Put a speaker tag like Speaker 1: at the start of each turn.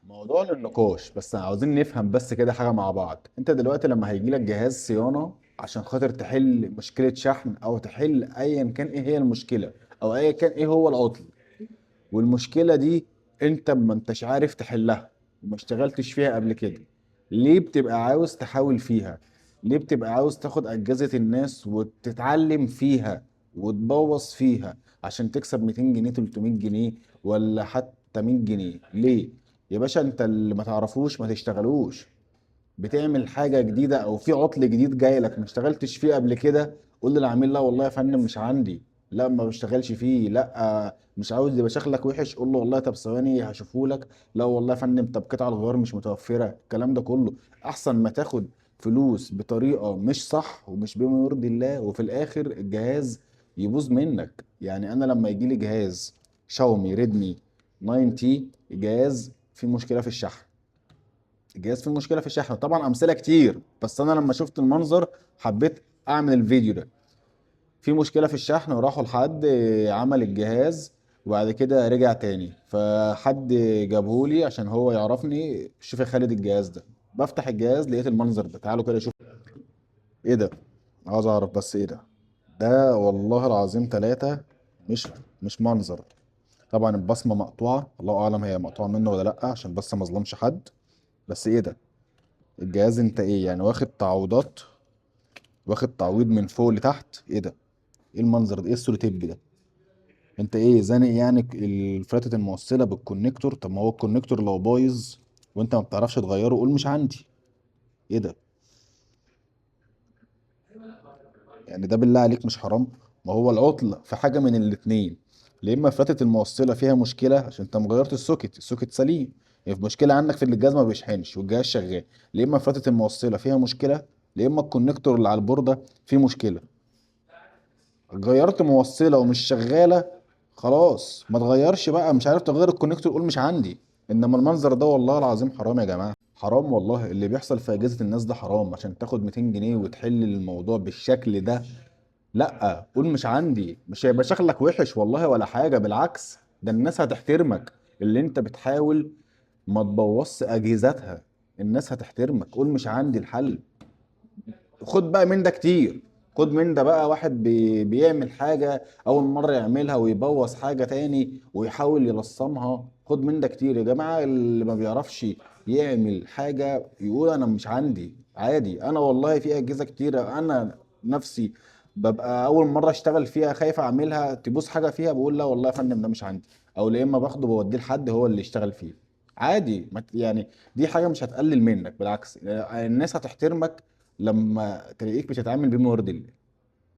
Speaker 1: موضوع للنقاش، بس عاوزين نفهم بس كده حاجة مع بعض. انت دلوقتي لما هيجيلك جهاز صيانة عشان خاطر تحل مشكلة شحن او تحل ايا كان ايه هي المشكلة او ايا كان ايه هو العطل، والمشكلة دي انت ما انتش عارف تحلها وما اشتغلتش فيها قبل كده، ليه بتبقى عاوز تحاول فيها؟ ليه بتبقى عاوز تاخد اجهزة الناس وتتعلم فيها وتبوظ فيها عشان تكسب 200 جنيه 300 جنيه، ولا حتى 100 جنيه؟ ليه يا باشا؟ انت اللي ما تعرفوش ما تشتغلوش. بتعمل حاجه جديده او في عطل جديد جاي لك ما اشتغلتش فيه قبل كده، قول للعميل لا والله يا فندم مش عندي، لا ما بشتغلش فيه، لا مش عاوز يبقى شكلك وحش، قول له والله طب ثواني هشوفه لك، لا والله يا فندم طب قطع الغيار مش متوفره. الكلام ده كله احسن ما تاخد فلوس بطريقه مش صح ومش بما يرضي الله، وفي الاخر الجهاز يبوظ منك. يعني انا لما يجي لي جهاز شاومي ريدمي 9 تي، جهاز فيه مشكله في الشحن، الجهاز فيه مشكله في الشحن، طبعا امثله كتير بس انا لما شفت المنظر حبيت اعمل الفيديو ده. في مشكله في الشحن وراحوا لحد عمل الجهاز وبعد كده رجع تاني، فحد جابهولي عشان هو يعرفني، شوف يا خالد الجهاز ده. بفتح الجهاز لقيت المنظر ده، تعالوا كده شوف. ايه ده؟ عاوز اعرف بس ايه ده. ده والله العظيم ثلاثة، مش مش منظر. طبعا البصمة مقطوعة، الله اعلم هي مقطوعة منه ولا لا عشان بس ما اظلمش حد. بس ايه ده؟ الجهاز انت ايه يعني، واخد تعويضات؟ واخد تعويض من فوق لتحت؟ ايه ده؟ ايه المنظر ده؟ ايه السولوتيب ده؟ انت ايه زانق يعني الفلاتة الموصلة بالكونكتور؟ طب ما هو الكونكتور لو بايظ وانت ما بتعرفش تغيره قول مش عندي. ايه ده؟ يعني ده بالله عليك مش حرام؟ ما هو العطل في حاجة من الاتنين، يا اما فلاتة الموصلة فيها مشكلة عشان انت مغيرت السوكت، السوكت سليم، يعني في مشكلة عندك في اللي الجهاز ما بيشحنش والجهاز شغال، يا اما فلاتة الموصلة فيها مشكلة، يا اما الكونكتور اللي على البوردة فيه مشكلة. غيرت موصله ومش شغاله، خلاص ما تغيرش بقى، مش عارف تغير الكونكتور قول مش عندي. انما المنظر ده والله العظيم حرام يا جماعه، حرام والله اللي بيحصل في اجهزه الناس ده حرام، عشان تاخد 200 جنيه وتحل الموضوع بالشكل ده. لا قول مش عندي، مش هيبقى شكلك وحش والله ولا حاجه، بالعكس ده الناس هتحترمك، اللي انت بتحاول ما تبوظش اجهزتها، الناس هتحترمك. قول مش عندي الحل. خد بقى من ده كتير، خد من ده بقى واحد بيعمل حاجة أول مرة يعملها ويبوظ حاجة تاني ويحاول يلصمها، خد من ده كتير يا جماعة. اللي ما بيعرفش يعمل حاجة يقول أنا مش عندي، عادي. أنا والله في أجهزة كتيرة أنا نفسي ببقى أول مرة أشتغل فيها خايف أعملها تبوظ حاجة فيها، بقول لا والله يا فندم ده مش عندي، أو يا إما باخده بوديه لحد هو اللي يشتغل فيه. عادي يعني دي حاجة مش هتقلل منك، بالعكس الناس هتحترمك لما تلاقيك بتتعامل بما يرضي الله.